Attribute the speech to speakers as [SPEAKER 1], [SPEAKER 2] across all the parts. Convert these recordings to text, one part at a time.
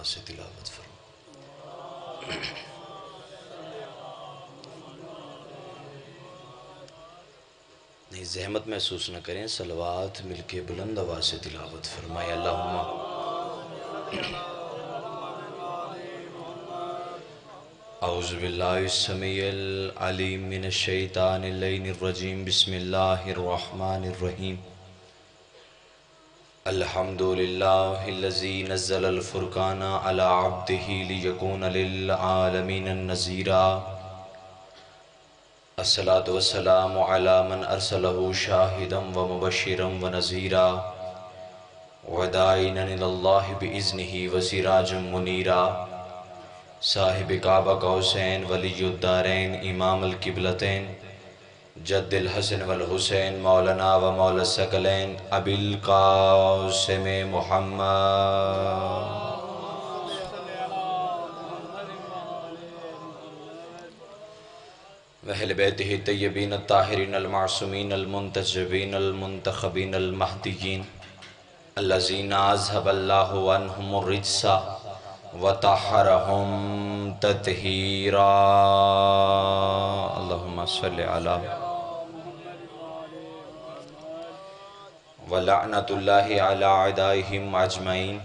[SPEAKER 1] سے تلاوت فرما۔ نہیں زحمت محسوس نہ کریں، صلوات مل کے بلند آواز سے تلاوت فرمائے۔ اللہم اعوذ باللہ السمیع العلیم من الشیطان اللعین الرجیم، بسم اللہ الرحمن الرحیم۔ الحمدللہ الذی نزل الفرقان علی عبدہ لیکون للعالمین نذیرا۔ الصلاة والسلام علی من ارسلہ شاہدا ومبشرا ونذیرا وداعیا الی اللہ باذنہ وسراجا منیرا۔ صاحب کعبہ قوسین ولی الدارین امام القبلتین جد الحسن والحسین مولانا و مولا الثقلین ابی القاسم محمد وأہل بیتہ الطیبین الطاہرین المعصومین المنتجبین المنتخبین المہدیین الذین اذھب اللہ عنہم الرجس وطہرہم تطہیرا۔ اللہم صلی علی ولعنت اللہ علی اعدائہم اجمعین۔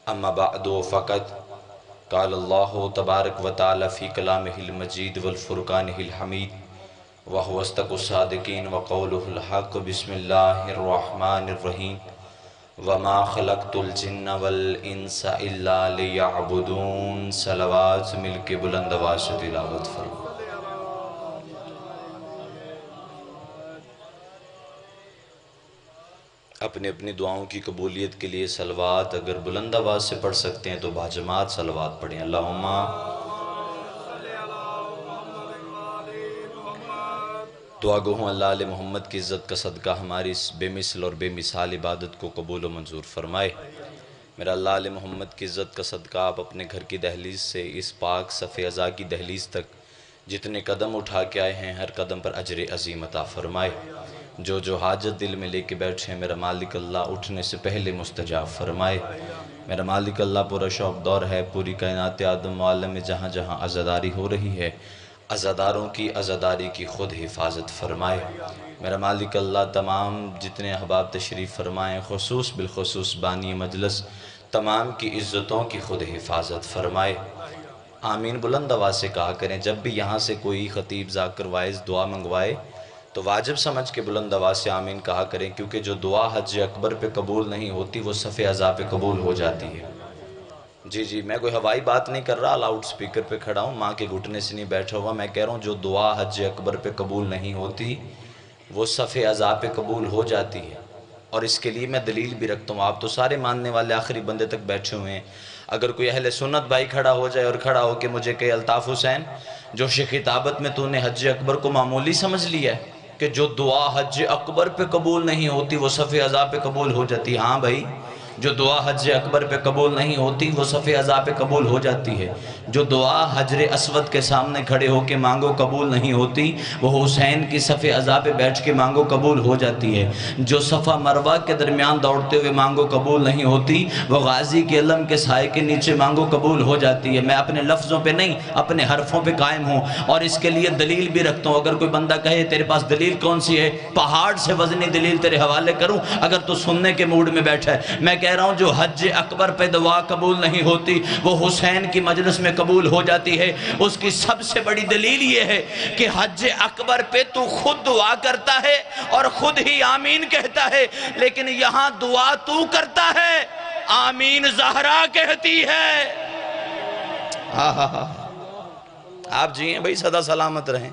[SPEAKER 1] اما بعد فقط قال اللہ تبارک و تعالی فی کلامہ المجید والفرقانہ الحمید وہو اصدق الصادقین وقولہ الحق۔ بسم اللہ الرحمن الرحیم۔ وما خلقت الجن والانس الا لیعبدون۔ صلوات مل کے بلند آواز سے تلاوت فرما۔ اپنے اپنی دعاؤں کی قبولیت کے لیے صلوات اگر بلند آواز سے پڑھ سکتے ہیں تو باجماعت صلوات پڑھیں۔ اللہم دعا گو ہوں اللہ علیہ محمد کی عزت کا صدقہ ہماری اس بے مثل اور بے مثال عبادت کو قبول و منظور فرمائے۔ میرا اللہ علیہ محمد کی عزت کا صدقہ آپ اپنے گھر کی دہلیز سے اس پاک صف ازا کی دہلیز تک جتنے قدم اٹھا کے آئے ہیں ہر قدم پر اجر عظیم عطا فرمائے۔ جو حاجت دل میں لے کے بیٹھے ہیں میرا مالک اللہ اٹھنے سے پہلے مستجاب فرمائے۔ میرا مالک اللہ پورا شوق دور ہے، پوری کائنات آدم و عالم میں جہاں جہاں عزاداری ہو رہی ہے عزاداروں کی عزاداری کی خود حفاظت فرمائے۔ میرا مالک اللہ تمام جتنے احباب تشریف فرمائیں خصوص بالخصوص بانی مجلس تمام کی عزتوں کی خود حفاظت فرمائے۔ آمین بلند آواز سے کہا کریں۔ جب بھی یہاں سے کوئی خطیب ذاکر وائز دعا منگوائے تو واجب سمجھ کے بلند آواز سے آمین کہا کریں، کیونکہ جو دعا حج اکبر پہ قبول نہیں ہوتی وہ صف ازا پہ قبول ہو جاتی ہے۔ جی میں کوئی ہوائی بات نہیں کر رہا، لاؤڈ سپیکر پہ کھڑا ہوں، ماں کے گھٹنے سے نہیں بیٹھا ہوا۔ میں کہہ رہا ہوں جو دعا حج اکبر پہ قبول نہیں ہوتی وہ صف ازا پہ قبول ہو جاتی ہے، اور اس کے لیے میں دلیل بھی رکھتا ہوں۔ آپ تو سارے ماننے والے آخری بندے تک بیٹھے ہوئے ہیں، اگر کوئی اہل سنت بھائی کھڑا ہو جائے اور کھڑا ہو کے مجھے کہے الطاف حسین جو خطابت میں تو نے حج اکبر کو معمولی سمجھ لیا ہے کہ جو دعا حج اکبر پہ قبول نہیں ہوتی وہ صف ازا پہ قبول ہو جاتی ہے۔ ہاں بھائی، جو دعا حج اکبر پہ قبول نہیں ہوتی وہ صف ازا پہ قبول ہو جاتی ہے۔ جو دعا حجر اسود کے سامنے کھڑے ہو کے مانگو قبول نہیں ہوتی وہ حسین کی صف ازا پہ بیٹھ کے مانگو قبول ہو جاتی ہے۔ جو صفا مروہ کے درمیان دوڑتے ہوئے مانگو قبول نہیں ہوتی وہ غازی کے علم کے سائے کے نیچے مانگو قبول ہو جاتی ہے۔ میں اپنے لفظوں پہ نہیں اپنے حرفوں پہ قائم ہوں، اور اس کے لیے دلیل بھی رکھتا ہوں۔ اگر کوئی بندہ کہے تیرے پاس دلیل کون سی ہے، پہاڑ سے وزنی دلیل تیرے حوالے کروں اگر تو سننے کے موڈ میں بیٹھا ہے۔ میں کہہ رہا ہوں جو حج اکبر پہ دعا قبول نہیں ہوتی وہ حسین کی مجلس میں قبول ہو جاتی ہے۔ اس کی سب سے بڑی دلیل یہ ہے کہ حج اکبر پہ تو خود دعا کرتا ہے اور خود ہی آمین کہتا ہے، لیکن یہاں دعا تو کرتا ہے آمین زہرا کہتی ہے۔ آپ جی ہیں بھائی، صدا سلامت رہیں۔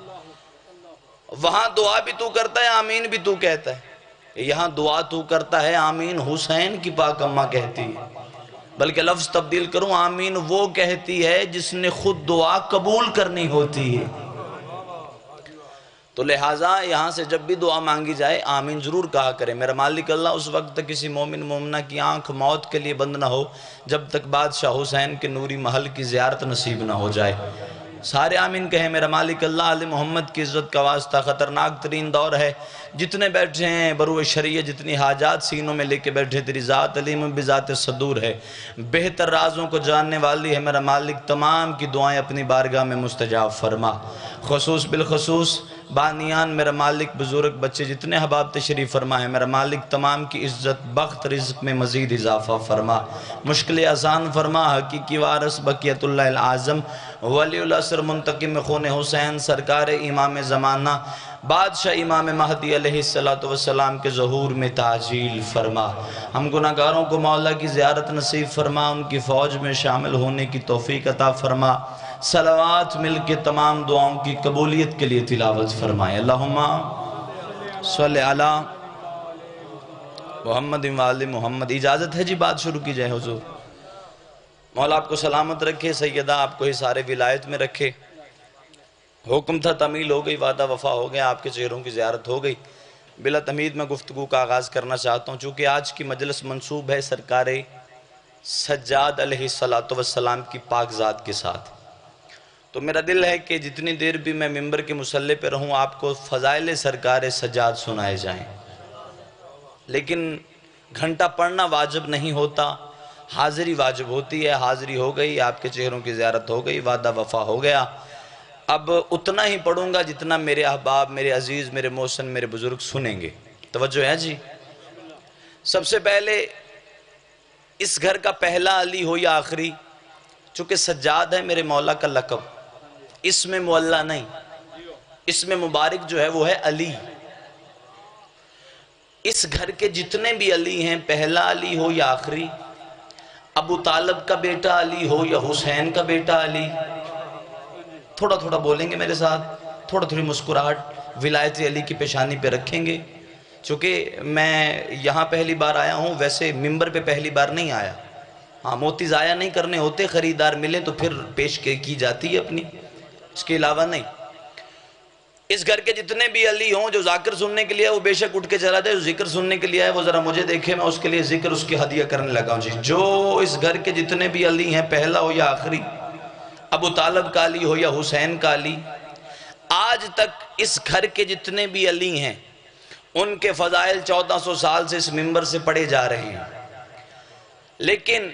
[SPEAKER 1] وہاں دعا بھی تو کرتا ہے آمین بھی تو کہتا ہے، یہاں دعا تو کرتا ہے آمین حسین کی پاک اماں کہتی ہے، بلکہ لفظ تبدیل کروں آمین وہ کہتی ہے جس نے خود دعا قبول کرنی ہوتی ہے۔ تو لہٰذا یہاں سے جب بھی دعا مانگی جائے آمین ضرور کہا کریں۔ میرا مالک اللہ اس وقت تک کسی مومن مومنہ کی آنکھ موت کے لیے بند نہ ہو جب تک بادشاہ حسین کے نوری محل کی زیارت نصیب نہ ہو جائے۔ سارے آمین کہیں۔ میرا مالک اللہ علی محمد کی عزت کا واسطہ، خطرناک ترین دور ہے، جتنے بیٹھے ہیں بروئے شریعہ، جتنی حاجات سینوں میں لے کے بیٹھے، تیری ذات علیم بذات صدور ہے، بہتر رازوں کو جاننے والی ہے۔ میرا مالک تمام کی دعائیں اپنی بارگاہ میں مستجاب فرما، خصوص بالخصوص بانیان میرا مالک بزرگ بچے جتنے حباب تشریف فرما ہے، میرا مالک تمام کی عزت بخت رزق میں مزید اضافہ فرما، مشکل آسان فرما، حقیقی وارث بقیت اللہ العظم ولی العصر منتقم خون حسین سرکار امام زمانہ بادشاہ امام مہدی علیہ السلام کے ظہور میں تعجیل فرما۔ ہم گناہگاروں کو مولا کی زیارت نصیب فرما، ان کی فوج میں شامل ہونے کی توفیق عطا فرما۔ صلوات مل کے تمام دعاؤں کی قبولیت کے لیے تلاوت فرمائے۔ اللہم صلی علی محمد وآل محمد۔ اجازت ہے جی بات شروع کی جائے حضور؟ مولا آپ کو سلامت رکھے، سیدہ آپ کو حصار ولایت میں رکھے۔ حکم تھا، تعمیل ہو گئی، وعدہ وفا ہو گیا، آپ کے چہروں کی زیارت ہو گئی۔ بلا تمہید میں گفتگو کا آغاز کرنا چاہتا ہوں، چونکہ آج کی مجلس منسوب ہے سرکار سجاد علیہ السلام کی پاک ذات کے ساتھ، تو میرا دل ہے کہ جتنی دیر بھی میں ممبر کے مصلی پہ رہوں آپ کو فضائل سرکار سجاد سنائے جائیں، لیکن گھنٹہ پڑھنا واجب نہیں ہوتا، حاضری واجب ہوتی ہے۔ حاضری ہو گئی، آپ کے چہروں کی زیارت ہو گئی، وعدہ وفا ہو گیا۔ اب اتنا ہی پڑھوں گا جتنا میرے احباب، میرے عزیز، میرے محسن، میرے بزرگ سنیں گے۔ توجہ ہے جی؟ سب سے پہلے اس گھر کا پہلا علی ہو یا آخری، چونکہ سجاد ہے میرے مولا کا لقب، اس میں مولا نہیں، اس میں مبارک جو ہے وہ ہے علی۔ اس گھر کے جتنے بھی علی ہیں، پہلا علی ہو یا آخری، ابو طالب کا بیٹا علی ہو یا حسین کا بیٹا علی، تھوڑا تھوڑا بولیں گے میرے ساتھ، تھوڑا تھوڑی مسکراہٹ ولایت علی کی پیشانی پہ رکھیں گے، چونکہ میں یہاں پہلی بار آیا ہوں، ویسے ممبر پہ پہلی بار نہیں آیا۔ ہاں، موتی ضائع نہیں کرنے ہوتے، خریدار ملیں تو پھر پیش کی جاتی ہے اپنی، اس کے علاوہ نہیں۔ اس گھر کے جتنے بھی علی ہوں، جو ذاکر سننے کے لیے وہ بے شک اٹھ کے چلا جائے، جو ذکر سننے کے لیے ہے وہ ذرا مجھے دیکھے، میں اس کے لیے ذکر اس کی ہدیہ کرنے لگا ہوں جی۔ جو اس گھر کے جتنے بھی علی ہیں، پہلا ہو یا آخری، ابو طالب کا علی ہو یا حسین کا علی، آج تک اس گھر کے جتنے بھی علی ہیں ان کے فضائل 1400 سال سے اس ممبر سے پڑھے جا رہے ہیں، لیکن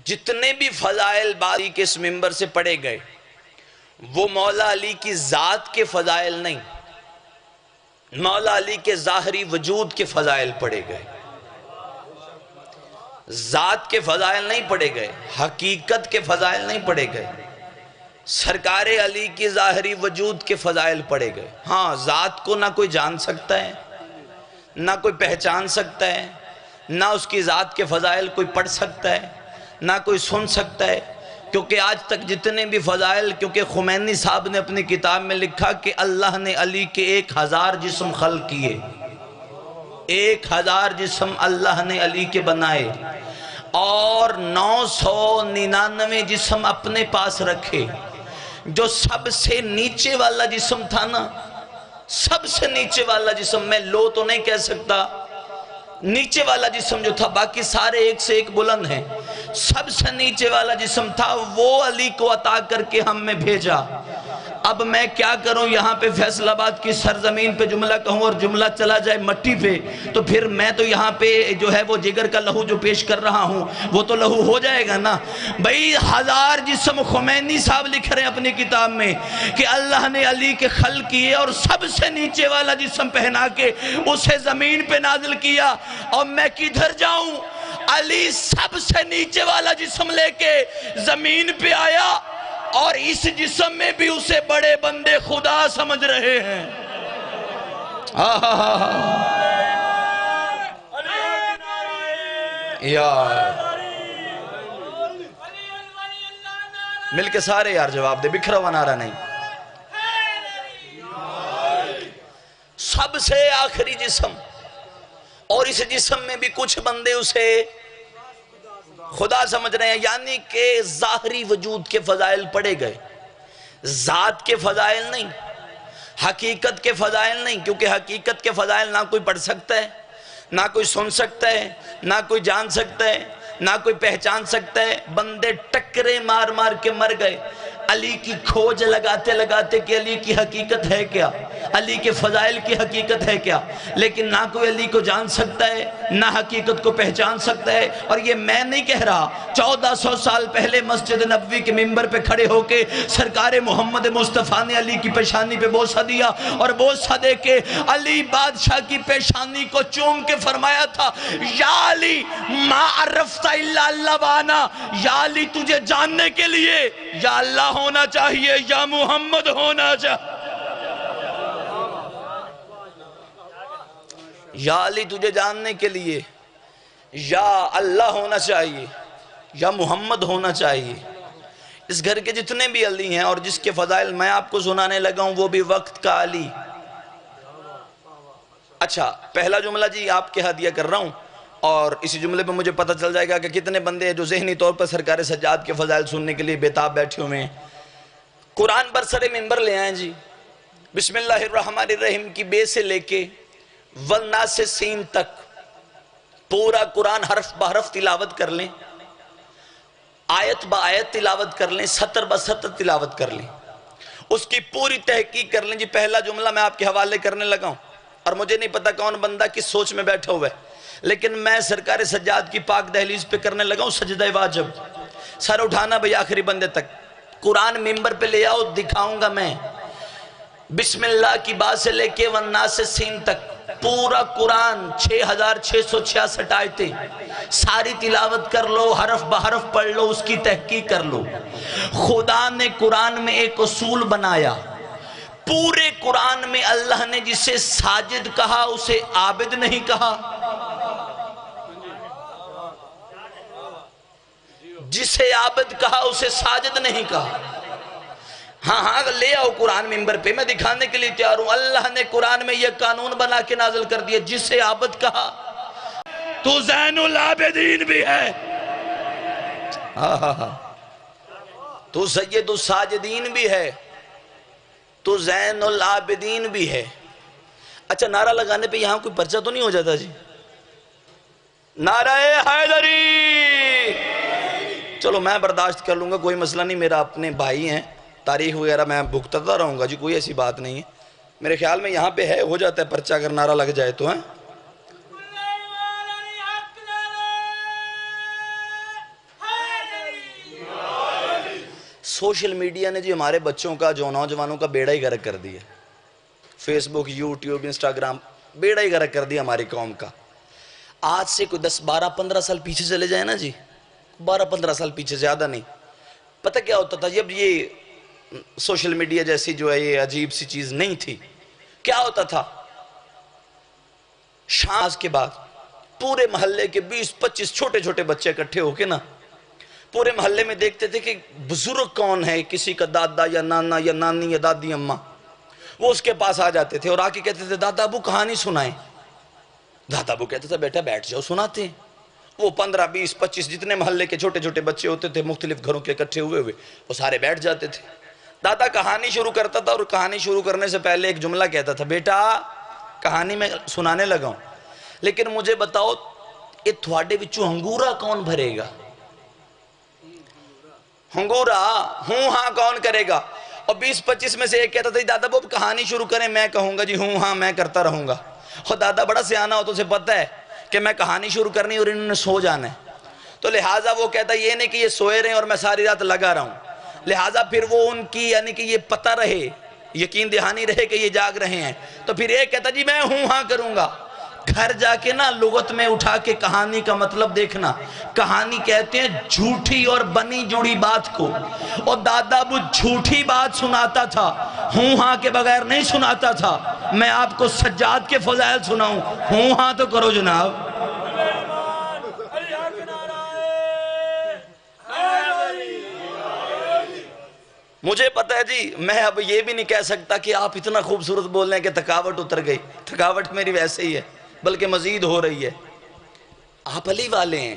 [SPEAKER 1] جتنے بھی فضائل باری کے اس ممبر سے پڑھے گئے وہ مولا علی کی ذات کے فضائل نہیں، مولا علی کے ظاہری وجود کے فضائل پڑھے گئے، ذات کے فضائل نہیں پڑھے گئے، حقیقت کے فضائل نہیں پڑھے گئے، سرکار علی کی ظاہری وجود کے فضائل پڑھے گئے۔ ہاں، ذات کو نہ کوئی جان سکتا ہے، نہ کوئی پہچان سکتا ہے، نہ اس کی ذات کے فضائل کوئی پڑھ سکتا ہے، نہ کوئی سن سکتا ہے، کیونکہ آج تک جتنے بھی فضائل، کیونکہ خمینی صاحب نے اپنی کتاب میں لکھا کہ اللہ نے علی کے 1000 جسم خلق کیے، 1000 جسم اللہ نے علی کے بنائے، اور 999 جسم اپنے پاس رکھے۔ جو سب سے نیچے والا جسم تھا نا، سب سے نیچے والا جسم، میں لو تو نہیں کہہ سکتا، نیچے والا جسم جو تھا، باقی سارے ایک سے ایک بلند ہیں، سب سے نیچے والا جسم تھا وہ علی کو عطا کر کے ہم میں بھیجا۔ اب میں کیا کروں، یہاں پہ فیصل آباد کی سرزمین پہ جملہ کہوں اور جملہ چلا جائے مٹی پہ، تو پھر میں تو یہاں پہ جو ہے وہ جگر کا لہو جو پیش کر رہا ہوں وہ تو لہو ہو جائے گا نا بھئی۔ 1000 جسم خمینی صاحب لکھ رہے ہیں اپنی کتاب میں کہ اللہ نے علی کے خلق کیے، اور سب سے نیچے والا جسم پہنا کے اسے زمین پہ نازل کیا۔ اور میں کدھر جاؤں، علی سب سے نیچے والا جسم لے کے زمین پہ آیا، اور اس جسم میں بھی اسے بڑے بندے خدا سمجھ رہے ہیں۔ مل کے سارے یار جواب دے، بکھرا ہوا نعرہ نہیں۔ سب سے آخری جسم، اور اس جسم میں بھی کچھ بندے اسے خدا سمجھ رہے ہیں، یعنی کہ ظاہری وجود کے فضائل پڑھے گئے، ذات کے فضائل نہیں، حقیقت کے فضائل نہیں، کیونکہ حقیقت کے فضائل نہ کوئی پڑھ سکتا ہے، نہ کوئی سن سکتا ہے، نہ کوئی جان سکتا ہے، نہ کوئی پہچان سکتا ہے۔ بندے ٹکرے مار مار کے مر گئے۔ علی کی کھوج لگاتے لگاتے کہ علی کی حقیقت ہے کیا، علی کے فضائل کی حقیقت ہے کیا، لیکن نہ کوئی علی کو جان سکتا ہے نہ حقیقت کو پہچان سکتا ہے۔ اور یہ میں نہیں کہہ رہا، 1400 سال پہلے مسجد نبوی کے منبر پہ کھڑے ہو کے سرکار محمد مصطفیٰ نے علی کی پیشانی پہ بوسہ دیا، اور بوسہ دے کے علی بادشاہ کی پیشانی کو چوم کے فرمایا تھا، یا علی ما عرفت الا اللہ وانا، یا علی تجھے جاننے کے لیے یا اللہ ہونا چاہیے یا محمد ہونا چاہیے، یا علی تجھے جاننے کے لیے یا اللہ ہونا چاہیے یا محمد ہونا چاہیے۔ اس گھر کے جتنے بھی علی ہیں اور جس کے فضائل میں آپ کو سنانے لگا ہوں وہ بھی وقت کا علی۔ اچھا، پہلا جملہ جی آپ کے ہدیہ کر رہا ہوں، اور اسی جملے پہ مجھے پتہ چل جائے گا کہ کتنے بندے ہیں جو ذہنی طور پر سرکار سجاد کے فضائل سننے کے لیے بےتاب بیٹھے ہوئے ہیں۔ قرآن برسر منبر لے آئیں جی، بسم اللہ الرحمن الرحیم کی بے سے لے کے والناس سے سین تک پورا قرآن حرف بحرف تلاوت کر لیں، آیت با آیت تلاوت کر لیں، سطر با سطر تلاوت کر لیں، اس کی پوری تحقیق کر لیں جی۔ پہلا جملہ میں آپ کے حوالے کرنے لگا ہوں، اور مجھے نہیں پتا کون بندہ کس سوچ میں بیٹھا ہوا ہے، لیکن میں سرکار سجاد کی پاک دہلیز پہ کرنے لگا ہوں سجدہ واجب۔ سر اٹھانا بھئی آخری بندے تک، قرآن منبر پہ لے آؤ، دکھاؤں گا میں، بسم اللہ کی بات سے لے کے والناس سے سین تک پورا قرآن 6666 آیتیں ساری تلاوت کر لو، حرف بحرف پڑھ لو، اس کی تحقیق کر لو۔ خدا نے قرآن میں ایک اصول بنایا، پورے قرآن میں اللہ نے جسے ساجد کہا اسے عابد نہیں کہا، جسے عابد کہا اسے ساجد نہیں کہا۔ ہاں لے آؤ قرآن منبر پہ، میں دکھانے کے لیے تیار ہوں۔ اللہ نے قرآن میں یہ قانون بنا کے نازل کر دیا، جسے عابد کہا تو زین العابدین بھی ہے، تو سید الساجدین بھی ہے، تو زین العابدین بھی ہے۔ اچھا، نعرہ لگانے پہ یہاں کوئی پرچہ تو نہیں ہو جاتا جی؟ نعرہ حیدری، چلو میں برداشت کر لوں گا، کوئی مسئلہ نہیں، میرا اپنے بھائی ہیں، تاریخ وغیرہ میں بھگتتا رہوں گا جی، کوئی ایسی بات نہیں ہے۔ میرے خیال میں یہاں پہ ہے، ہو جاتا ہے پرچہ اگر نعرہ لگ جائے تو ہیں۔ سوشل میڈیا نے جی ہمارے بچوں کا، جو نوجوانوں کا بیڑا ہی غرق کر دیا، فیس بک، یوٹیوب، انسٹاگرام، بیڑا ہی غرق کر دیا ہماری قوم کا۔ آج سے کوئی 10 12 15 سال پیچھے چلے جائیں نا جی، 12 15 سال پیچھے، زیادہ نہیں، پتہ کیا ہوتا تھا جب یہ سوشل میڈیا جیسی جو ہے یہ عجیب سی چیز نہیں تھی؟ کیا ہوتا تھا؟ شام کے بعد پورے محلے کے 20 25 چھوٹے چھوٹے بچے اکٹھے ہو کے نا پورے محلے میں دیکھتے تھے کہ بزرگ کون ہے، کسی کا دادا یا نانا یا نانی یا دادی اماں، وہ اس کے پاس آ جاتے تھے اور آ کے کہتے تھے دادا ابو کہانی سنائیں۔ دادا ابو کہتے تھے بیٹا بیٹھ جاؤ سناتے ہیں۔ وہ 15 20 25 جتنے محلے کے چھوٹے چھوٹے بچے ہوتے تھے مختلف گھروں کے اکٹھے ہوئے وہ سارے بیٹھ جاتے تھے۔ دادا کہانی شروع کرتا تھا، اور کہانی شروع کرنے سے پہلے ایک جملہ کہتا تھا، بیٹا کہانی میں سنانے لگا ہوں، لیکن مجھے بتاؤ یہ تھوڑے بچوں ہنگورا کون بھرے گا؟ ہنگورا ہوں ہاں کون کرے گا؟ اور 20 25 میں سے ایک کہتا تھا دادا وہ کہانی شروع کریں، میں کہوں گا جی ہوں ہاں میں کرتا رہوں گا۔ اور دادا بڑا سیانا ہو تو اسے پتہ ہے کہ میں کہانی شروع کرنی اور انہوں نے سو جانا ہے، تو لہٰذا وہ کہتا ہے یہ نہیں کہ یہ سوئے رہے اور میں ساری رات لگا رہا ہوں، لہٰذا پھر وہ ان کی یعنی کہ یہ پتہ رہے، یقین دہانی رہے کہ یہ جاگ رہے ہیں، تو پھر ایک کہتا جی میں ہوں ہاں کروں گا۔ گھر جا کے نا لغت میں اٹھا کے کہانی کا مطلب دیکھنا، کہانی کہتے ہیں جھوٹی اور بنی جڑی بات کو، اور دادا ابو جھوٹی بات سناتا تھا، ہوں ہاں کے بغیر نہیں سناتا تھا۔ میں آپ کو سجاد کے فضائل سناؤں، ہوں ہاں تو کرو جناب۔ مجھے پتہ ہے جی میں اب یہ بھی نہیں کہہ سکتا کہ آپ اتنا خوبصورت بول رہے ہیں کہ تھکاوٹ اتر گئی، تھکاوٹ میری ویسے ہی ہے بلکہ مزید ہو رہی ہے۔ آپ علی والے ہیں،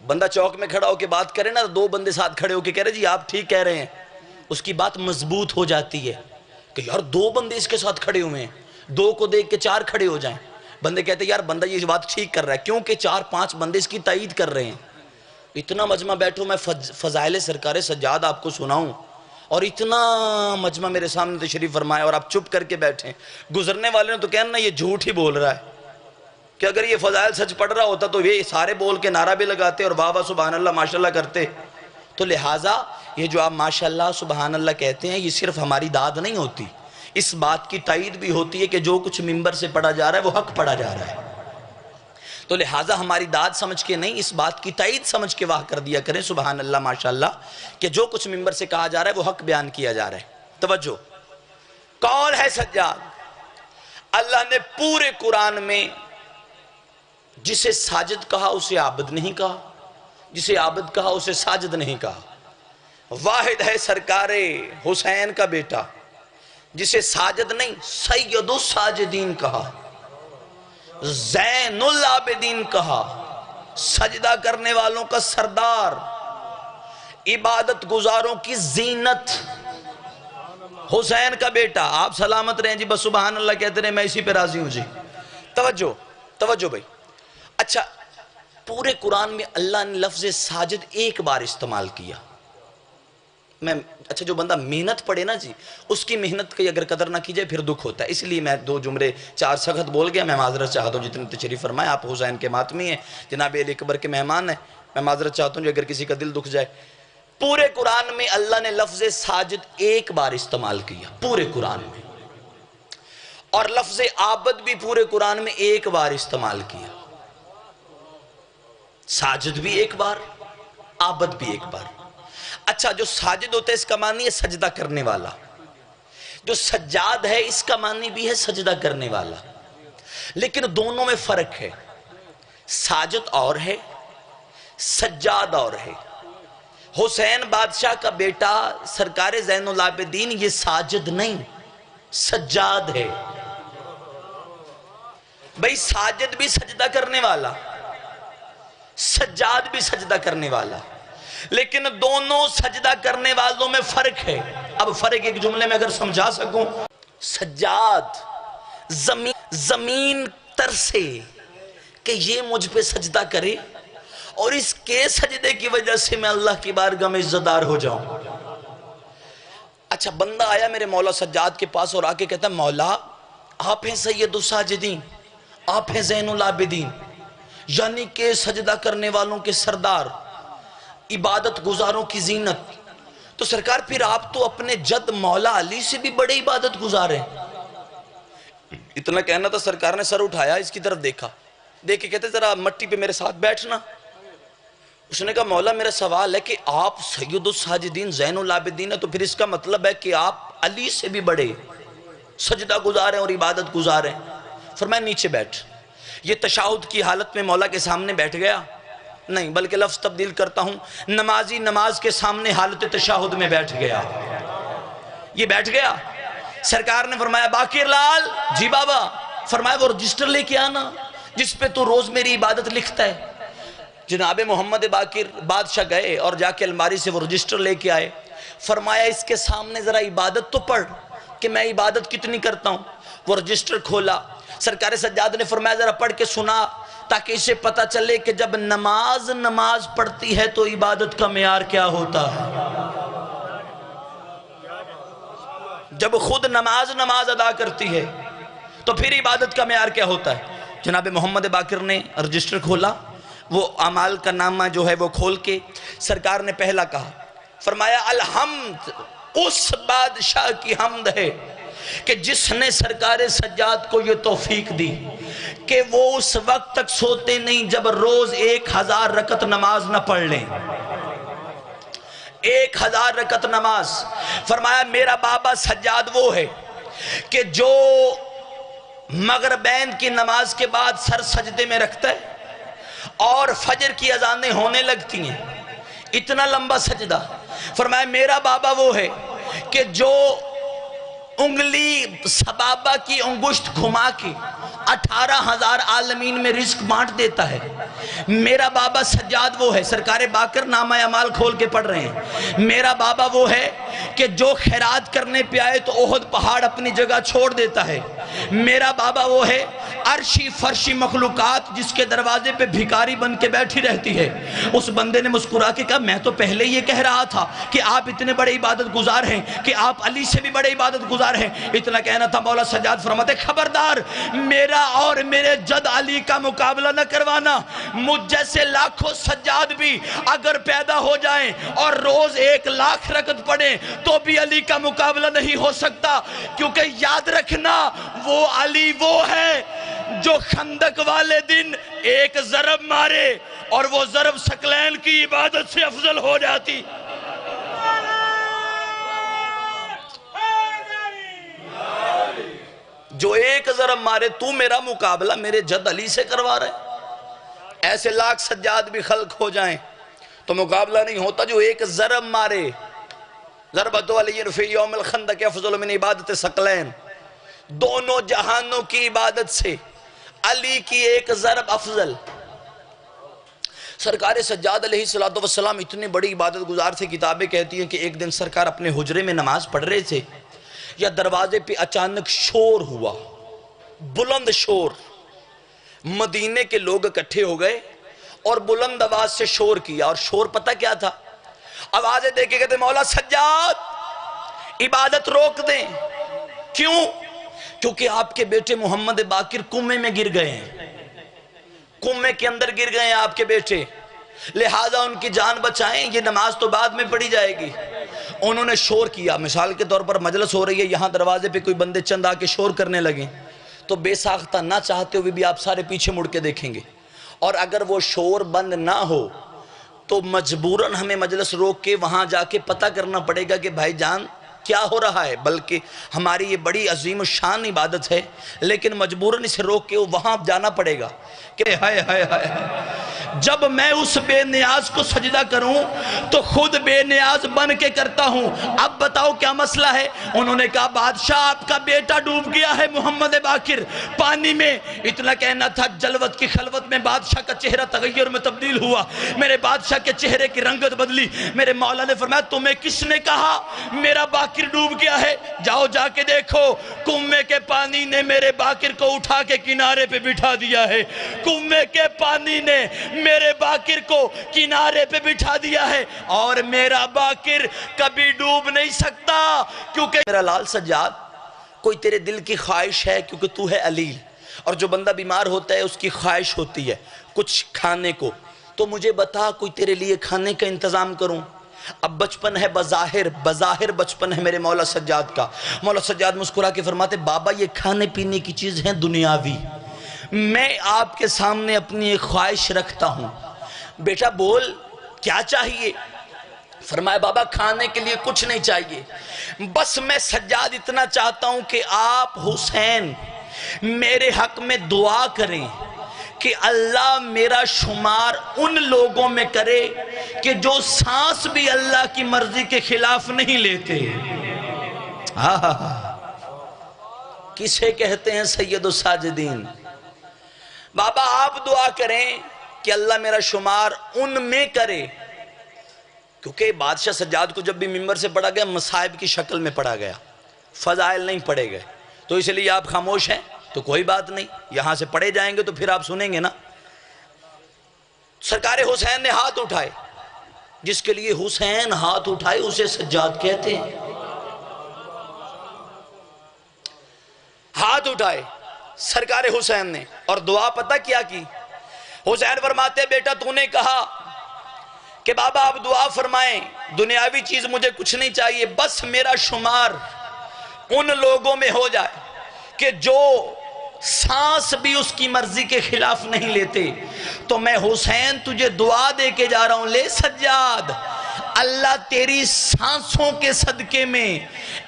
[SPEAKER 1] بندہ چوک میں کھڑا ہو کے بات کرے نا، 2 بندے ساتھ کھڑے ہو کے کہہ رہے جی آپ ٹھیک کہہ رہے ہیں، اس کی بات مضبوط ہو جاتی ہے کہ یار 2 بندے اس کے ساتھ کھڑے ہوئے ہیں، 2 کو دیکھ کے 4 کھڑے ہو جائیں، بندے کہتے ہیں یار بندہ یہ بات ٹھیک کر رہا ہے، کیونکہ 4 5 بندے اس کی تائید کر رہے ہیں۔ اتنا مجمع بیٹھو میں فضائل سرکار سجاد آپ کو سناؤں، اور اتنا مجمع میرے سامنے تشریف فرمایا اور آپ چپ کر کے بیٹھیں. گزرنے والے نے تو کہنا یہ جھوٹ ہی بول رہا ہے کہ اگر یہ فضائل سچ پڑھ رہا ہوتا تو یہ سارے بول کے نعرہ بھی لگاتے اور واہ واہ سبحان اللہ ماشاءاللہ کرتے. تو لہٰذا یہ جو آپ ماشاءاللہ سبحان اللہ کہتے ہیں یہ صرف ہماری داد نہیں ہوتی، اس بات کی تائید بھی ہوتی ہے کہ جو کچھ منبر سے پڑھا جا رہا ہے وہ حق پڑھا جا رہا ہے. تو لہٰذا ہماری داد سمجھ کے نہیں، اس بات کی تائید سمجھ کے واہ کر دیا کریں سبحان اللہ ماشاءاللہ کہ جو کچھ منبر سے کہا جا رہا ہے وہ حق بیان کیا جا رہا ہے. توجہ، کون ہے سجاد؟ اللہ نے پورے قرآن میں جسے ساجد کہا اسے عابد نہیں کہا، جسے عابد کہا اسے ساجد نہیں کہا. واحد ہے سرکار حسین کا بیٹا جسے ساجد نہیں سید الساجدین کہا، زین العابدین کہا، سجدہ کرنے والوں کا سردار، عبادت گزاروں کی زینت، حسین کا بیٹا. آپ سلامت رہیں جی، بس سبحان اللہ کہتے رہے، میں اسی پہ راضی ہوں جی. توجہ توجہ بھائی. اچھا، پورے قرآن میں اللہ نے لفظ ساجد ایک بار استعمال کیا. اچھا جو بندہ محنت پڑے نا جی، اس کی محنت کی اگر قدر نہ کی جائے پھر دکھ ہوتا ہے. اس لیے میں 2 جملے 4 سخت بول گیا. میں معذرت چاہتا ہوں جتنے تشریف فرمائے، آپ حسین کے ماتمی ہیں، جناب علی اکبر کے مہمان ہیں. میں معذرت چاہتا ہوں جو اگر کسی کا دل دکھ جائے. پورے قرآن میں اللہ نے لفظ ساجد ایک بار استعمال کیا پورے قرآن میں، اور لفظ عابد بھی پورے قرآن میں ایک بار استعمال کیا. ساجد بھی ایک بار، عابد بھی ایک بار. اچھا، جو ساجد ہوتا ہے اس کا معنی ہے سجدہ کرنے والا، جو سجاد ہے اس کا معنی بھی ہے سجدہ کرنے والا. لیکن دونوں میں فرق ہے، ساجد اور ہے، سجاد اور ہے. حسین بادشاہ کا بیٹا سرکار زین العابدین یہ ساجد نہیں سجاد ہے. بھئی ساجد بھی سجدہ کرنے والا، سجاد بھی سجدہ کرنے والا، لیکن دونوں سجدہ کرنے والوں میں فرق ہے. اب فرق ایک جملے میں اگر سمجھا سکوں، سجاد زمین ترسے کہ یہ مجھ پہ سجدہ کرے اور اس کے سجدے کی وجہ سے میں اللہ کی بارگاہ میں عزت دار ہو جاؤں. اچھا، بندہ آیا میرے مولا سجاد کے پاس اور آ کے کہتا ہے مولا آپ ہیں سید الساجدین، آپ ہیں زین العابدین، یعنی کہ سجدہ کرنے والوں کے سردار، عبادت گزاروں کی زینت. تو سرکار پھر آپ تو اپنے جد مولا علی سے بھی بڑے عبادت گزار ہیں. اتنا کہنا تھا، سرکار نے سر اٹھایا، اس کی طرف دیکھا، دیکھ کے کہتے ذرا مٹی پہ میرے ساتھ بیٹھنا. اس نے کہا مولا میرا سوال ہے کہ آپ سید الساجدین زین العابدین ہیں، تو پھر اس کا مطلب ہے کہ آپ علی سے بھی بڑے سجدہ گزار ہیں اور عبادت گزار ہیں. فرمایا نیچے بیٹھ. یہ تشہد کی حالت میں مولا کے سامنے بیٹھ گیا؟ نہیں، بلکہ لفظ تبدیل کرتا ہوں، نمازی نماز کے سامنے حالت تشہد میں بیٹھ گیا. یہ بیٹھ گیا. سرکار نے فرمایا باقر لال. جی بابا. فرمایا وہ رجسٹر لے کے آنا جس پہ تو روز میری عبادت لکھتا ہے. جناب محمد باقر بادشاہ گئے اور جا کے الماری سے وہ رجسٹر لے کے آئے. فرمایا اس کے سامنے ذرا عبادت تو پڑھ کہ میں عبادت کتنی کرتا ہوں. وہ رجسٹر کھولا. سرکار سجاد نے فرمایا ذرا پڑھ کے سنا تاکہ اسے پتہ چلے کہ جب نماز پڑھتی ہے تو عبادت کا معیار کیا ہوتا ہے. جب خود نماز ادا کرتی ہے تو پھر عبادت کا معیار کیا ہوتا ہے. جناب محمد باقر نے رجسٹر کھولا، وہ اعمال کا نامہ جو ہے وہ کھول کے سرکار نے پہلا کہا، فرمایا الحمد اس بادشاہ کی حمد ہے کہ جس نے سرکار سجاد کو یہ توفیق دی کہ وہ اس وقت تک سوتے نہیں جب روز 1000 رکعت نماز نہ پڑھ لیں. 1000 رکعت نماز. فرمایا میرا بابا سجاد وہ ہے کہ جو مغربین کی نماز کے بعد سر سجدے میں رکھتا ہے اور فجر کی اذانیں ہونے لگتی ہیں، اتنا لمبا سجدہ. فرمایا میرا بابا وہ ہے کہ جو انگلی سبابہ کی انگشت گھما کے 18,000 عالمین میں رزق بانٹ دیتا ہے. میرا بابا سجاد وہ ہے، سرکار باقر نامہ اعمال کھول کے پڑھ رہے ہیں، میرا بابا وہ ہے کہ جو خیرات کرنے پہ آئے تو احد پہاڑ اپنی جگہ چھوڑ دیتا ہے.
[SPEAKER 2] میرا بابا وہ ہے عرشی فرشی مخلوقات جس کے دروازے پہ بھکاری بن کے بیٹھی رہتی ہے. اس بندے نے مسکرا کے کہا میں تو پہلے یہ کہہ رہا تھا کہ آپ اتنے بڑے عبادت گزار ہیں کہ آپ علی سے بھی بڑے عبادت گزار ہیں. اتنا کہنا تھا. مولا سجاد فرماتے خبردار میرا اور میرے جد علی کا مقابلہ نہ کروانا. مجھ جیسے لاکھوں سجاد بھی اگر پیدا ہو جائیں اور روز 1,00,000 رکعت پڑھیں تو بھی علی کا مقابلہ نہیں ہو سکتا. کیونکہ یاد رکھنا وہ علی وہ ہے جو خندق والے دن ایک ضرب مارے اور وہ ضرب ثقلین کی عبادت سے افضل ہو جاتی. جو ایک ضرب مارے تو میرا مقابلہ میرے جد علی سے کروا رہے. ایسے لاکھ سجاد بھی خلق ہو جائیں تو مقابلہ نہیں ہوتا. جو ایک ضرب مارے ضربت علی فی یوم الخندق افضل من عبادت ثقلین. دونوں جہانوں کی عبادت سے علی کی ایک ضرب افضل. سرکار سجاد علیہ السلام اتنے بڑی عبادت گزار تھے. کتابیں کہتی ہیں کہ ایک دن سرکار اپنے حجرے میں نماز پڑھ رہے تھے یا دروازے پہ اچانک شور ہوا, بلند شور. مدینے کے لوگ اکٹھے ہو گئے اور بلند آواز سے شور کیا. اور شور پتہ کیا تھا؟ آوازیں دے کے کہتے مولا سجاد عبادت روک دیں. کیوں؟ کیونکہ آپ کے بیٹے محمد باقر کنویں میں گر گئے ہیں, کنویں کے اندر گر گئے ہیں آپ کے بیٹے, لہٰذا ان کی جان بچائیں, یہ نماز تو بعد میں پڑھی جائے گی. انہوں نے شور کیا. مثال کے طور پر مجلس ہو رہی ہے, یہاں دروازے پہ کوئی بندے چند آ کے شور کرنے لگیں تو بے ساختہ نہ چاہتے ہوئے بھی آپ سارے پیچھے مڑ کے دیکھیں گے. اور اگر وہ شور بند نہ ہو تو مجبوراً ہمیں مجلس روک کے وہاں جا کے پتہ کرنا پڑے گا کہ بھائی جان کیا ہو رہا ہے. بلکہ ہماری یہ بڑی عظیم الشان عبادت ہے لیکن مجبوراً اسے روک کے وہاں جانا پڑے گا کہ ہائے ہائے ہائے جب میں اس بے نیاز کو سجدہ کروں تو خود بے نیاز بن کے کرتا ہوں. اب بتاؤ کیا مسئلہ ہے؟ انہوں نے کہا بادشاہ آپ کا بیٹا ڈوب گیا ہے محمد باقر پانی میں. اتنا کہنا تھا جلوت کی خلوت میں بادشاہ کا چہرہ تغیر میں تبدیل ہوا. میرے بادشاہ کے چہرے کی رنگت بدلی. میرے مولا نے فرمایا تمہیں کس نے کہا میرا باقر ڈوب گیا ہے؟ جاؤ جا کے دیکھو کنویں کے پانی نے میرے باقر کو اٹھا کے کنارے پہ بٹھا دیا ہے. کنویں کے پانی نے میرے باقر کو کنارے پہ بٹھا دیا ہے اور میرا باقر کبھی ڈوب نہیں سکتا. کیونکہ میرا لال سجاد کوئی تیرے دل کی خواہش ہے کیونکہ تو ہے علیل, اور جو بندہ بیمار ہوتا ہے اس کی خواہش ہوتی ہے کچھ کھانے کو, تو مجھے بتا کوئی تیرے لیے کھانے کا انتظام کروں. اب بچپن ہے بظاہر بچپن ہے میرے مولا سجاد کا. مولا سجاد مسکرا کے فرماتے بابا یہ کھانے پینے کی چیز ہیں دنیاوی, میں آپ کے سامنے اپنی ایک خواہش رکھتا ہوں. بیٹا بول کیا چاہیے؟ فرمایا بابا کھانے کے لیے کچھ نہیں چاہیے, بس میں سجاد اتنا چاہتا ہوں کہ آپ حسین میرے حق میں دعا کریں کہ اللہ میرا شمار ان لوگوں میں کرے کہ جو سانس بھی اللہ کی مرضی کے خلاف نہیں لیتے. کسے کہتے ہیں سید الساجدین؟ بابا آپ دعا کریں کہ اللہ میرا شمار ان میں کرے. کیونکہ بادشاہ سجاد کو جب بھی منبر سے پڑھا گیا مصائب کی شکل میں پڑھا گیا, فضائل نہیں پڑھے گئے, تو اس لیے آپ خاموش ہیں تو کوئی بات نہیں, یہاں سے پڑھے جائیں گے تو پھر آپ سنیں گے نا. سرکار حسین نے ہاتھ اٹھائے, جس کے لیے حسین ہاتھ اٹھائے اسے سجاد کہتے ہیں. ہاتھ اٹھائے سرکار حسین نے اور دعا پتہ کیا کی؟ حسین فرماتے بیٹا تو نے کہا کہ بابا آپ دعا فرمائیں, دنیاوی چیز مجھے کچھ نہیں چاہیے, بس میرا شمار ان لوگوں میں ہو جائے کہ جو سانس بھی اس کی مرضی کے خلاف نہیں لیتے. تو میں حسین تجھے دعا دے کے جا رہا ہوں, لے سجاد اللہ تیری سانسوں کے صدقے میں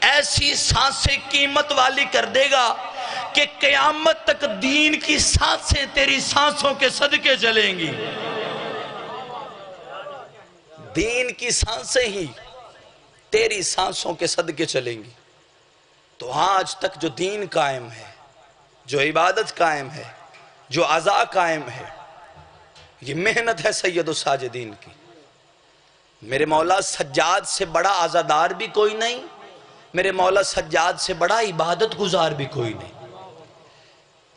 [SPEAKER 2] ایسی سانسیں قیمت والی کر دے گا کہ قیامت تک دین کی سانسیں تیری سانسوں کے صدقے چلیں گی. دین کی سانسیں ہی تیری سانسوں کے صدقے چلیں گی. تو آج تک جو دین قائم ہے, جو عبادت قائم ہے, جو عزا قائم ہے, یہ محنت ہے سید الساجدین کی. میرے مولا سجاد سے بڑا عزادار بھی کوئی نہیں, میرے مولا سجاد سے بڑا عبادت گزار بھی کوئی نہیں.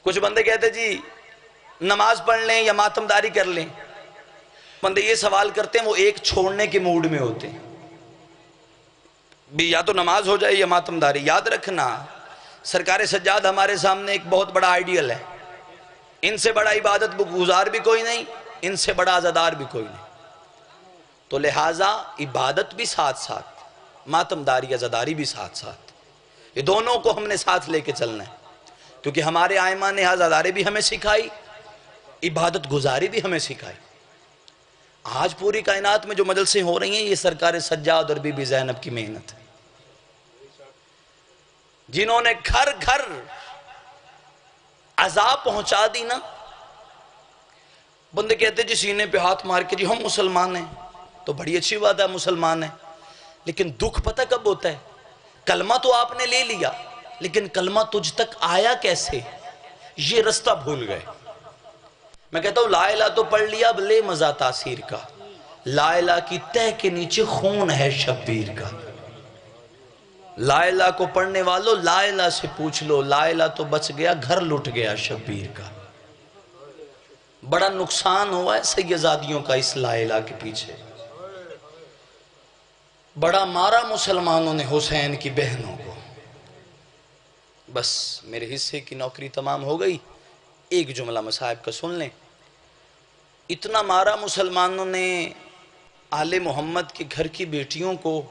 [SPEAKER 2] کچھ بندے کہتے جی نماز پڑھ لیں یا ماتم داری کر لیں. بندے یہ سوال کرتے ہیں وہ ایک چھوڑنے کے موڈ میں ہوتے ہیں بھی یا تو نماز ہو جائے یا ماتم داری. یاد رکھنا سرکار سجاد ہمارے سامنے ایک بہت بڑا آئیڈیل ہے. ان سے بڑا عبادت گزار بھی کوئی نہیں, ان سے بڑا عزادار بھی کوئی نہیں. تو لہٰذا عبادت بھی ساتھ ساتھ, ماتم داری عزاداری بھی ساتھ ساتھ, یہ دونوں کو ہم نے ساتھ لے کے چلنا ہے. کیونکہ ہمارے آئمہ نے عزاداری بھی ہمیں سکھائی, عبادت گزاری بھی ہمیں سکھائی. آج پوری کائنات میں جو مجلسیں ہو رہی ہیں یہ سرکار سجاد اور بی بی زینب کی محنت ہے, جنہوں نے گھر گھر عذاب پہنچا دی نا. بندے کہتے جی سینے پہ ہاتھ مار کے جی ہم مسلمان ہیں, تو بڑی اچھی بات ہے مسلمان ہیں, لیکن دکھ پتہ کب ہوتا ہے؟ کلمہ تو آپ نے لے لیا لیکن کلمہ تجھ تک آیا کیسے, یہ رستہ بھول گئے. میں کہتا ہوں لا الہ تو پڑھ لیا, اب لے مزہ تاثیر کا. لا الہ کی تہ کے نیچے خون ہے شبیر کا. لا الہ کو پڑھنے والوں لا الہ سے پوچھ لو, لا الہ تو بچ گیا گھر لٹ گیا شبیر کا. بڑا نقصان ہوا ہے سیدزادیوں کا اس لا الہ کے پیچھے. بڑا مارا مسلمانوں نے حسین کی بہنوں کو. بس میرے حصے کی نوکری تمام ہو گئی. ایک جملہ مصاحب کا سن لیں. اتنا مارا مسلمانوں نے آل محمد کے گھر کی بیٹیوں کو.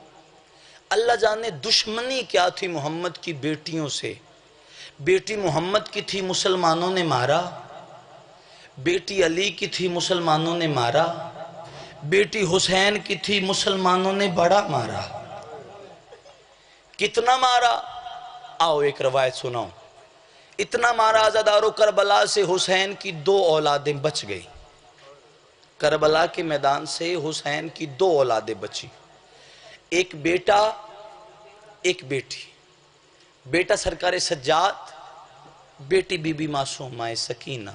[SPEAKER 2] اللہ جانے دشمنی کیا تھی محمد کی بیٹیوں سے. بیٹی محمد کی تھی مسلمانوں نے مارا, بیٹی علی کی تھی مسلمانوں نے مارا, بیٹی حسین کی تھی مسلمانوں نے بڑا مارا. کتنا مارا؟ آؤ ایک روایت سناؤ. اتنا مارا عزادارو کربلا سے حسین کی 2 اولادیں بچ گئی. کربلا کے میدان سے حسین کی 2 اولادیں بچی, ایک بیٹا ایک بیٹی. بیٹا سرکار سجاد, بیٹی بی بی معصومہ سکینہ.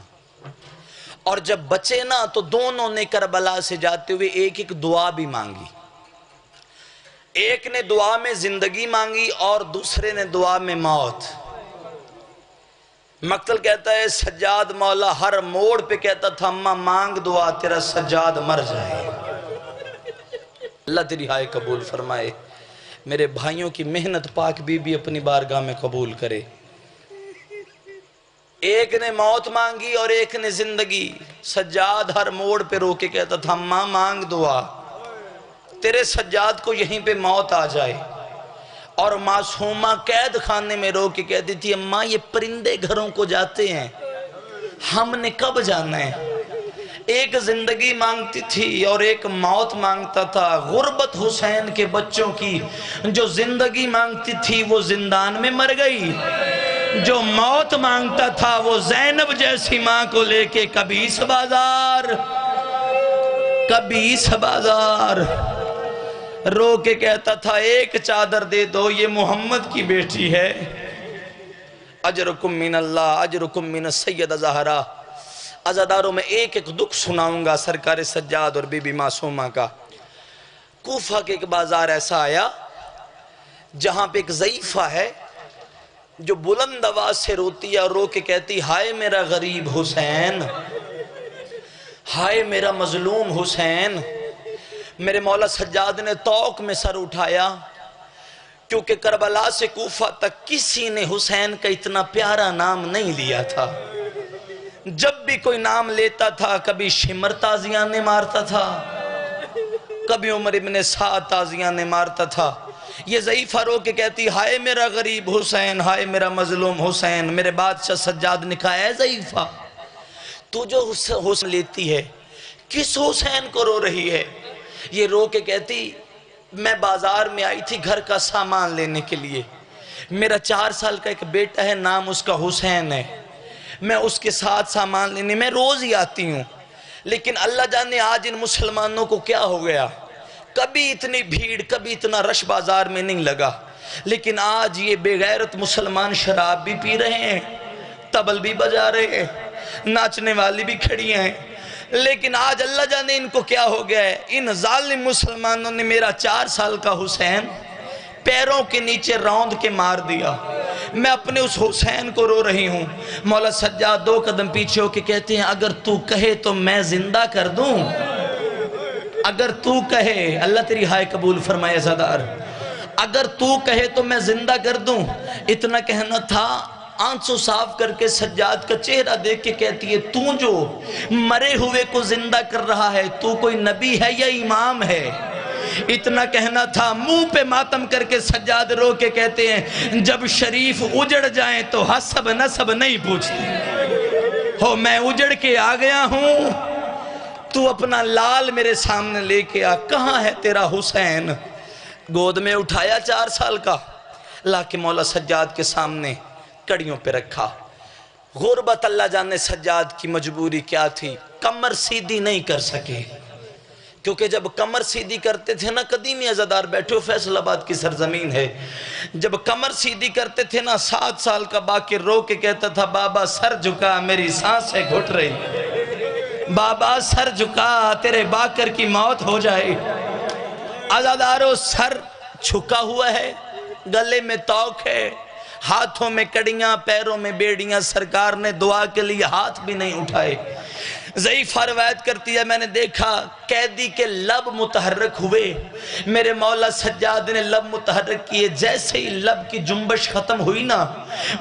[SPEAKER 2] اور جب بچے نا تو دونوں نے کربلا سے جاتے ہوئے ایک ایک دعا بھی مانگی. ایک نے دعا میں زندگی مانگی اور دوسرے نے دعا میں موت. مقتل کہتا ہے سجاد مولا ہر موڑ پہ کہتا تھا اماں مانگ دعا تیرا سجاد مر جائے. اللہ تیری ہائے قبول فرمائے. میرے بھائیوں کی محنت پاک بی بی اپنی بارگاہ میں قبول کرے. ایک نے موت مانگی اور ایک نے زندگی. سجاد ہر موڑ پہ رو کے کہتا تھا اماں مانگ دعا تیرے سجاد کو یہیں پہ موت آ جائے. اور معصومہ قید خانے میں رو کے کہتی تھی اماں یہ پرندے گھروں کو جاتے ہیں, ہم نے کب جانا ہے. ایک زندگی مانگتی تھی اور ایک موت مانگتا تھا. غربت حسین کے بچوں کی, جو زندگی مانگتی تھی وہ زندان میں مر گئی, جو موت مانگتا تھا وہ زینب جیسی ماں کو لے کے کبیس بازار رو کے کہتا تھا ایک چادر دے دو یہ محمد کی بیٹی ہے. اجرکم من اللہ اجرکم من السیدہ زہرا. عزاداروں میں ایک ایک دکھ سناؤں گا سرکار سجاد اور بی بی معصومہ کا. کوفہ کے ایک بازار ایسا آیا جہاں پہ ایک ضعیفہ ہے جو بلند آواز سے روتی ہے اور رو کے کہتی ہائے میرا غریب حسین, ہائے میرا مظلوم حسین. میرے مولا سجاد نے توق میں سر اٹھایا کیونکہ کربلا سے کوفہ تک کسی نے حسین کا اتنا پیارا نام نہیں لیا تھا. جب بھی کوئی نام لیتا تھا کبھی شمر تازیانے مارتا تھا, کبھی عمر ابن سعد تازیانے مارتا تھا. یہ ضعیفہ رو کے کہتی ہائے میرا غریب حسین, ہائے میرا مظلوم حسین. میرے بادشاہ سجاد نے کہا اے ضعیفہ تو جو حسن لیتی ہے کس حسین کو رو رہی ہے؟ یہ رو کے کہتی میں بازار میں آئی تھی گھر کا سامان لینے کے لیے, میرا 4 سال کا ایک بیٹا ہے نام اس کا حسین ہے, میں اس کے ساتھ سامان لینے میں روز ہی آتی ہوں, لیکن اللہ جانے آج ان مسلمانوں کو کیا ہو گیا. کبھی اتنی بھیڑ کبھی اتنا رش بازار میں نہیں لگا, لیکن آج یہ بے غیرت مسلمان شراب بھی پی رہے ہیں, طبل بھی بجا رہے ہیں, ناچنے والی بھی کھڑی ہیں, لیکن آج اللہ جانے ان کو کیا ہو گیا ہے. ان ظالم مسلمانوں نے میرا 4 سال کا حسین پیروں کے نیچے روند کے مار دیا, میں اپنے اس حسین کو رو رہی ہوں. مولا سجاد 2 قدم پیچھے ہو کے کہتے ہیں اگر تو کہے تو میں زندہ کر دوں. اگر تو کہے, اللہ تیری ہائے قبول فرمائے عزادار, اگر تو کہے تو میں زندہ کر دوں. اتنا کہنا تھا, آنسو صاف کر کے سجاد کا چہرہ دیکھ کے کہتی ہے تو جو مرے ہوئے کو زندہ کر رہا ہے تو کوئی نبی ہے یا امام ہے؟ اتنا کہنا تھا, منہ پہ ماتم کر کے سجاد رو کے کہتے ہیں جب شریف اجڑ جائیں تو حسب نسب نہیں پوچھتے ہو, میں اجڑ کے آ گیا ہوں, تو اپنا لال میرے سامنے لے کے آ. کہاں ہے تیرا حسین؟ گود میں اٹھایا 4 سال کا, لا کے مولا سجاد کے سامنے کڑیوں پہ رکھا. غربت اللہ جانے سجاد کی مجبوری کیا تھی, کمر سیدھی نہیں کر سکے, کیونکہ جب کمر سیدھی کرتے تھے نا, قدیمی عزادار بیٹھے ہو, فیصل آباد کی سرزمین ہے, جب کمر سیدھی کرتے تھے نا 7 سال کا باقر رو کے کہتا تھا بابا سر جھکا میری سانسیں گھٹ رہی, بابا سر جھکا تیرے باقر کی موت ہو جائے. عزادارو سر جھکا ہوا ہے, گلے میں توق ہے, ہاتھوں میں کڑیاں, پیروں میں بیڑیاں, سرکار نے دعا کے لیے ہاتھ بھی نہیں اٹھائے. ضعیفہ روایت کرتی ہے میں نے دیکھا قیدی کے لب متحرک ہوئے, میرے مولا سجاد نے لب متحرک کیے, جیسے ہی لب کی جنبش ختم ہوئی نا,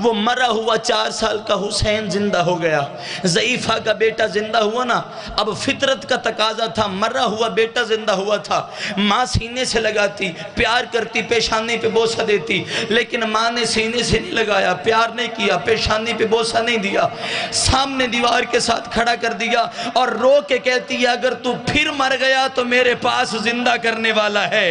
[SPEAKER 2] وہ مرا ہوا 4 سال کا حسین زندہ ہو گیا. ضعیفہ کا بیٹا زندہ ہوا نا, اب فطرت کا تقاضا تھا, مرا ہوا بیٹا زندہ ہوا تھا, ماں سینے سے لگاتی, پیار کرتی, پیشانی پہ بوسہ دیتی, لیکن ماں نے سینے سے نہیں لگایا, پیار نہیں کیا, پیشانی پہ بوسہ نہیں دیا, سامنے دیوار کے ساتھ کھڑا کر دیا اور رو کے کہتی ہے اگر تو پھر مر گیا تو میرے پاس زندہ کرنے والا ہے,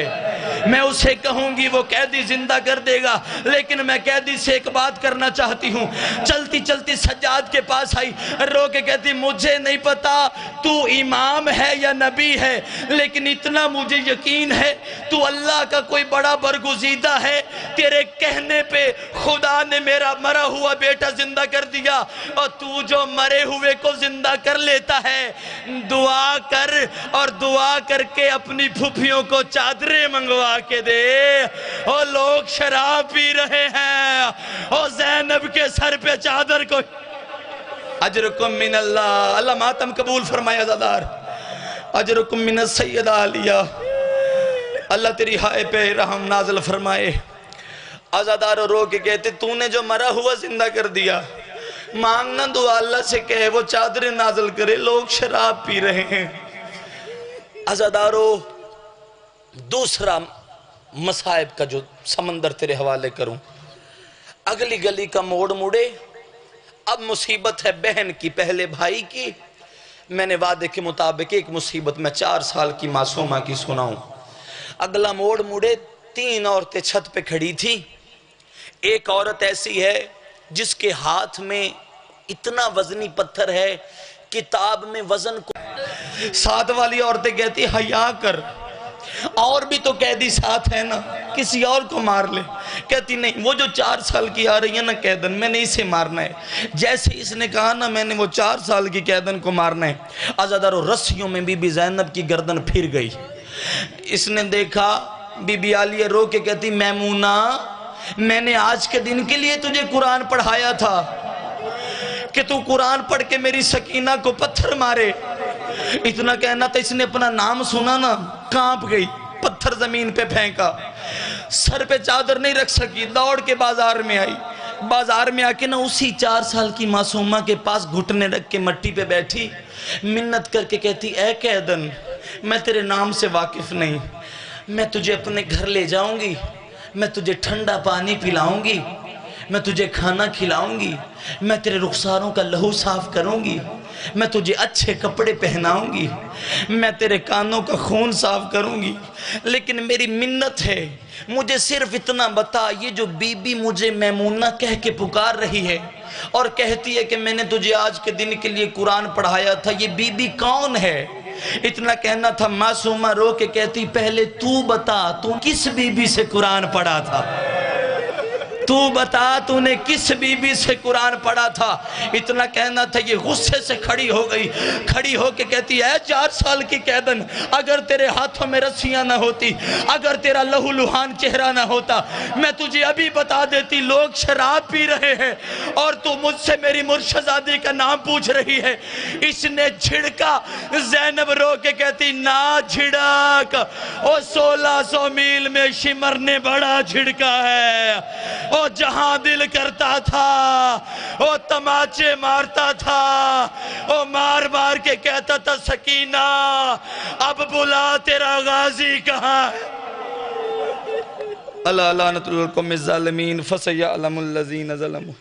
[SPEAKER 2] میں اسے کہوں گی وہ قیدی زندہ کر دے گا. لیکن میں قیدی سے ایک بات کرنا چاہتی ہوں. چلتی چلتی سجاد کے پاس آئی, رو کے کہتی مجھے نہیں پتا تو امام ہے یا نبی ہے, لیکن اتنا مجھے یقین ہے تو اللہ کا کوئی بڑا برگزیدہ ہے, تیرے کہنے پہ خدا نے میرا مرا ہوا بیٹا زندہ کر دیا, اور تو جو مرے ہوئے کو زندہ کر لیتا ہے, دعا کر اور دعا کر کے اپنی پھوپھیوں کو چادریں منگوا کے دے. اور لوگ شراب پی رہے ہیں, اور زینب کے سر پہ چادر کو, اجرکم من اللہ, اللہ ماتم قبول فرمائے عزادار, اجرکم من السیدہ علیہ, اللہ تیری ہائے پہ رحم نازل فرمائے. عزادار رو کے کہتے تو نے جو مرا ہوا زندہ کر دیا, مانگنا دعا اللہ سے کہے وہ چادریں نازل کرے, لوگ شراب پی رہے ہیں. عزادارو دوسرا مصائب کا جو سمندر تیرے حوالے کروں, اگلی گلی کا موڑ مڑے, اب مصیبت ہے بہن کی, پہلے بھائی کی. میں نے وعدے کے مطابق ایک مصیبت میں 4 سال کی معصومہ کی سناؤں. اگلا موڑ مڑے, 3 عورتیں چھت پہ کھڑی تھی. ایک عورت ایسی ہے جس کے ہاتھ میں اتنا وزنی پتھر ہے, کتاب میں وزن کو. ساتھ والی عورتیں کہتی حیا کر, اور بھی تو قیدی ساتھ ہے نا, کسی اور کو مار لے. کہتی نہیں, وہ جو 4 سال کی آ رہی ہے نا قیدن, میں نے اسے مارنا ہے. جیسے اس نے کہا نا میں نے وہ 4 سال کی قیدن کو مارنا ہے, عزادارو رسیوں میں بی بی زینب کی گردن پھر گئی. اس نے دیکھا, بی بی عالیہ رو کے کہتی میمونہ میں نے آج کے دن کے لیے تجھے قرآن پڑھایا تھا کہ تو قرآن پڑھ کے میری سکینہ کو پتھر مارے. اتنا کہنا تھا, اس نے اپنا نام سنا نا, کانپ گئی, پتھر زمین پہ پھینکا, سر پہ چادر نہیں رکھ سکی, دوڑ کے بازار میں آئی. بازار میں آ کے نا اسی 4 سال کی معصومہ کے پاس گھٹنے رکھ کے مٹی پہ بیٹھی, منت کر کے کہتی اے قیدن میں تیرے نام سے واقف نہیں, میں تجھے اپنے گھر لے جاؤں گی, میں تجھے ٹھنڈا پانی پلاؤں گی, میں تجھے کھانا کھلاؤں گی, میں تیرے رخساروں کا لہو صاف کروں گی, میں تجھے اچھے کپڑے پہناؤں گی, میں تیرے کانوں کا خون صاف کروں گی, لیکن میری منت ہے مجھے صرف اتنا بتا, یہ جو بی بی مجھے میمونہ کہہ کے پکار رہی ہے اور کہتی ہے کہ میں نے تجھے آج کے دن کے لیے قرآن پڑھایا تھا, یہ بی بی کون ہے؟ اتنا کہنا تھا, معصومہ رو کے کہتی پہلے تو بتا تو کس بی بی سے قرآن پڑھا تھا, تو بتا تو نے کس بی بی سے قرآن پڑھا تھا؟ اتنا کہنا تھا، یہ غصے سے کھڑی ہو گئی، کھڑی ہو کے کہتی ہے 4 سال کی قیدن، اگر تیرے ہاتھوں میں رسیاں نہ ہوتی، اگر تیرا لہو لہان چہرہ نہ ہوتا، میں تجھے ابھی بتا دیتی لوگ شراب پی رہے ہیں اور تو مجھ سے میری مرشدزادی کا نام پوچھ رہی ہے۔ اس نے جھڑکا، زینب رو کے کہتی نہ جھڑک، او 1600 میل میں شمر نے بڑا جھڑکا ہے، او جہاں دل کرتا تھا او تماچے مارتا تھا، او مار مار کے کہتا تھا سکینہ اب بلا تیرا غازی کہاں ہے۔ اللہ لعنت القوم الظالمین فسیعلم الذین ظلموا۔